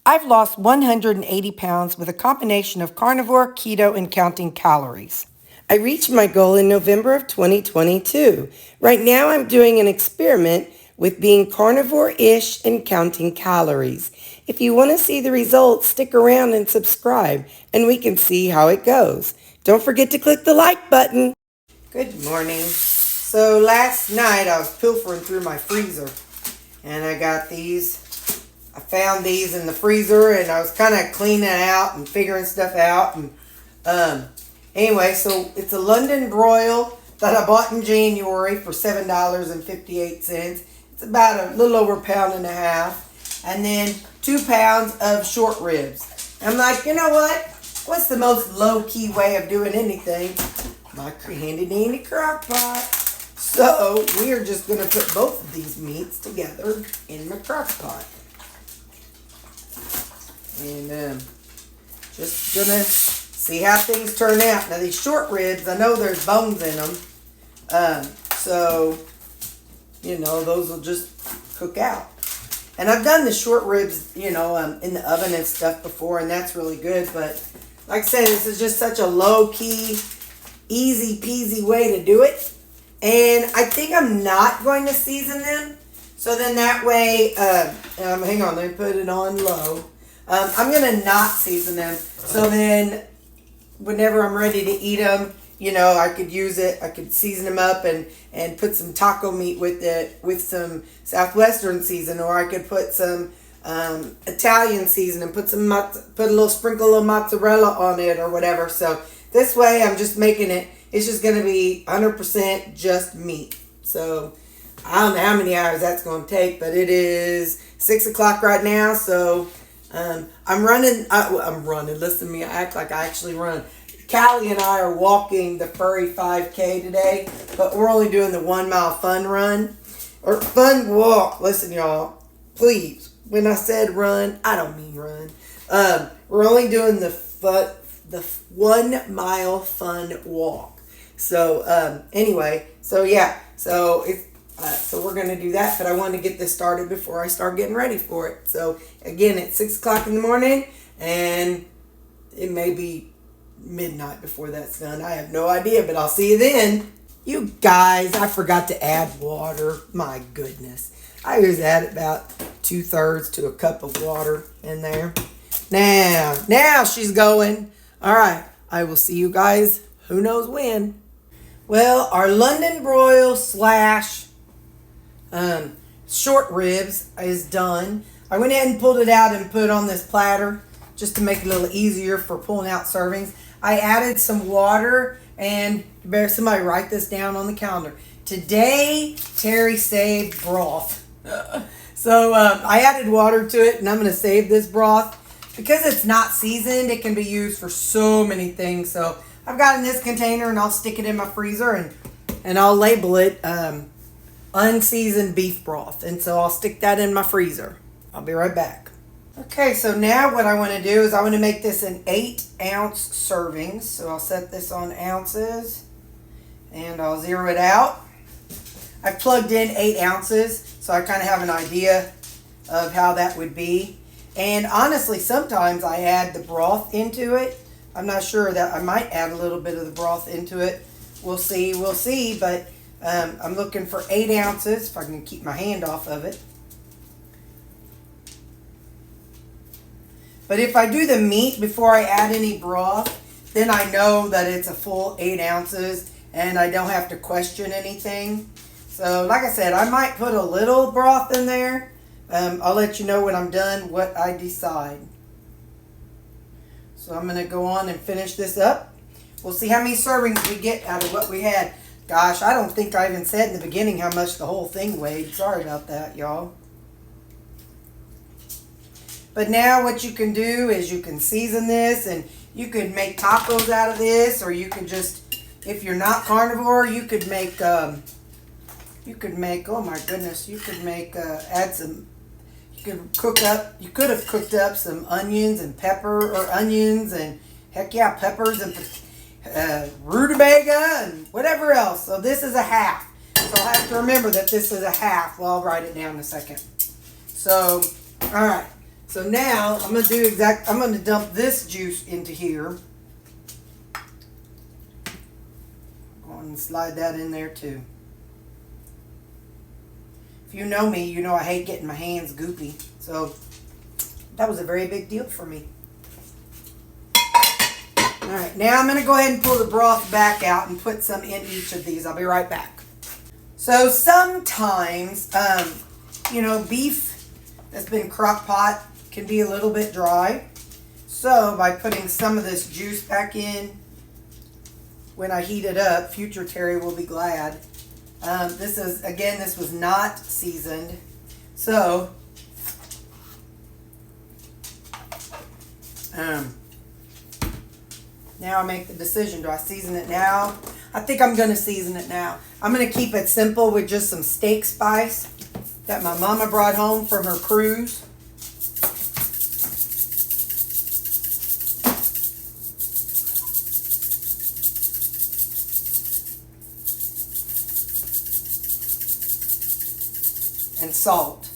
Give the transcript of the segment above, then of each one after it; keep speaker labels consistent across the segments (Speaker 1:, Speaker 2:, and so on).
Speaker 1: I've lost 180 pounds with a combination of carnivore, keto, and counting calories. I reached my goal in November of 2022. Right now, I'm doing an experiment with being carnivore-ish and counting calories. If you want to see the results, stick around and subscribe, and we can see how it goes. Don't forget to click the like button. Good morning. So last night, I was pilfering through my freezer, and I got these. I found these in the freezer, and I was kind of cleaning it out and figuring stuff out. And anyway, so it's a London broil that I bought in January for $7.58. It's about a little over a pound and a half. And then 2 pounds of short ribs. I'm like, you know what? What's the most low-key way of doing anything? My handy-dandy crock pot. So we are just going to put both of these meats together in my crock pot. And just gonna see how things turn out. Now these short ribs, I know there's bones in them, so you know those will just cook out. And I've done the short ribs, in the oven and stuff before, and that's really good. But like I said, this is just such a low-key, easy-peasy way to do it. And I think I'm not going to season them, so then that way, hang on, let me put it on low. I'm going to not season them. So then whenever I'm ready to eat them, I could use it. I could season them up and put some taco meat with it with some Southwestern season. Or I could put some Italian season and put a little sprinkle of mozzarella on it or whatever. So this way I'm just making it. It's just going to be 100% just meat. So I don't know how many hours that's going to take. But it is 6 o'clock right now. So I'm running. Listen to me. I act like I actually run. Callie and I are walking the furry 5K today, but we're only doing the 1 mile fun run or fun walk. Listen, y'all, please. When I said run, I don't mean run. We're only doing the 1 mile fun walk. So anyway, so yeah, so it's. So we're going to do that, but I want to get this started before I start getting ready for it. So again, it's 6 o'clock in the morning, and it may be midnight before that's done. I have no idea, but I'll see you then. You guys, I forgot to add water. My goodness. I always add about 2/3 to a cup of water in there. Now she's going. All right, I will see you guys who knows when. Well, our London broil / short ribs is done. I went ahead and pulled it out and put it on this platter just to make it a little easier for pulling out servings. I added some water, and somebody write this down on the calendar. Today, Terri saved broth. So I added water to it, and I'm going to save this broth. Because it's not seasoned, it can be used for so many things. So I've got it in this container, and I'll stick it in my freezer, and I'll label it unseasoned beef broth. And so I'll stick that in my freezer. I'll be right back. Okay, so now what I want to do is I want to make this in 8-ounce servings. So I'll set this on ounces and I'll zero it out. I plugged in 8 ounces, so I kind of have an idea of how that would be. And honestly, sometimes I add the broth into it. I'm not sure that I might add a little bit of the broth into it. We'll see, but I'm looking for 8 ounces, if I can keep my hand off of it. But if I do the meat before I add any broth, then I know that it's a full 8 ounces and I don't have to question anything. So like I said, I might put a little broth in there. I'll let you know when I'm done what I decide. So I'm going to go on and finish this up. We'll see how many servings we get out of what we had. Gosh, I don't think I even said in the beginning how much the whole thing weighed. Sorry about that, y'all. But now what you can do is you can season this, and you could make tacos out of this, or you could just, if you're not carnivore, you could make, oh my goodness, you could make, add some, you could have cooked up some onions and onions and heck yeah, peppers and rutabaga and whatever else. So this is a half. So I'll have to remember that this is a half. Well, I'll write it down in a second. So, all right. So now I'm going to dump this juice into here. Go on and slide that in there too. If you know me, you know I hate getting my hands goopy. So that was a very big deal for me. All right, now I'm going to go ahead and pull the broth back out and put some in each of these. I'll be right back. So sometimes, you know, beef that's been crock pot can be a little bit dry. So by putting some of this juice back in, when I heat it up, future Terri will be glad. This was not seasoned. So, now I make the decision. Do I season it now? I think I'm going to season it now. I'm going to keep it simple with just some steak spice that my mama brought home from her cruise. And salt.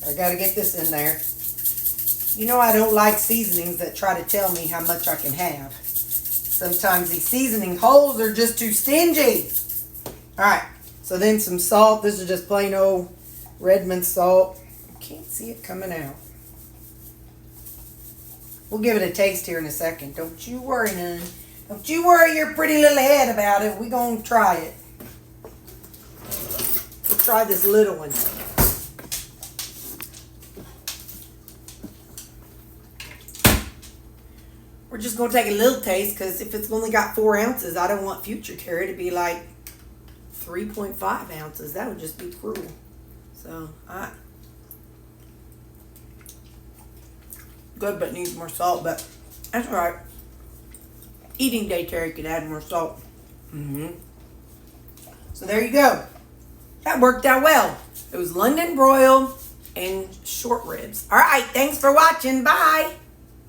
Speaker 1: I got to get this in there. You know I don't like seasonings that try to tell me how much I can have. Sometimes these seasoning holes are just too stingy. Alright, so then some salt. This is just plain old Redmond salt. I can't see it coming out. We'll give it a taste here in a second. Don't you worry, none. Don't you worry your pretty little head about it. We're going to try it. We'll try this little one. We're just going to take a little taste because if it's only got 4 ounces, I don't want future Terri to be like 3.5 ounces. That would just be cruel. So, good, but needs more salt, but that's all right. Eating day Terri could add more salt. So there you go. That worked out well. It was London broil and short ribs. All right, thanks for watching. Bye.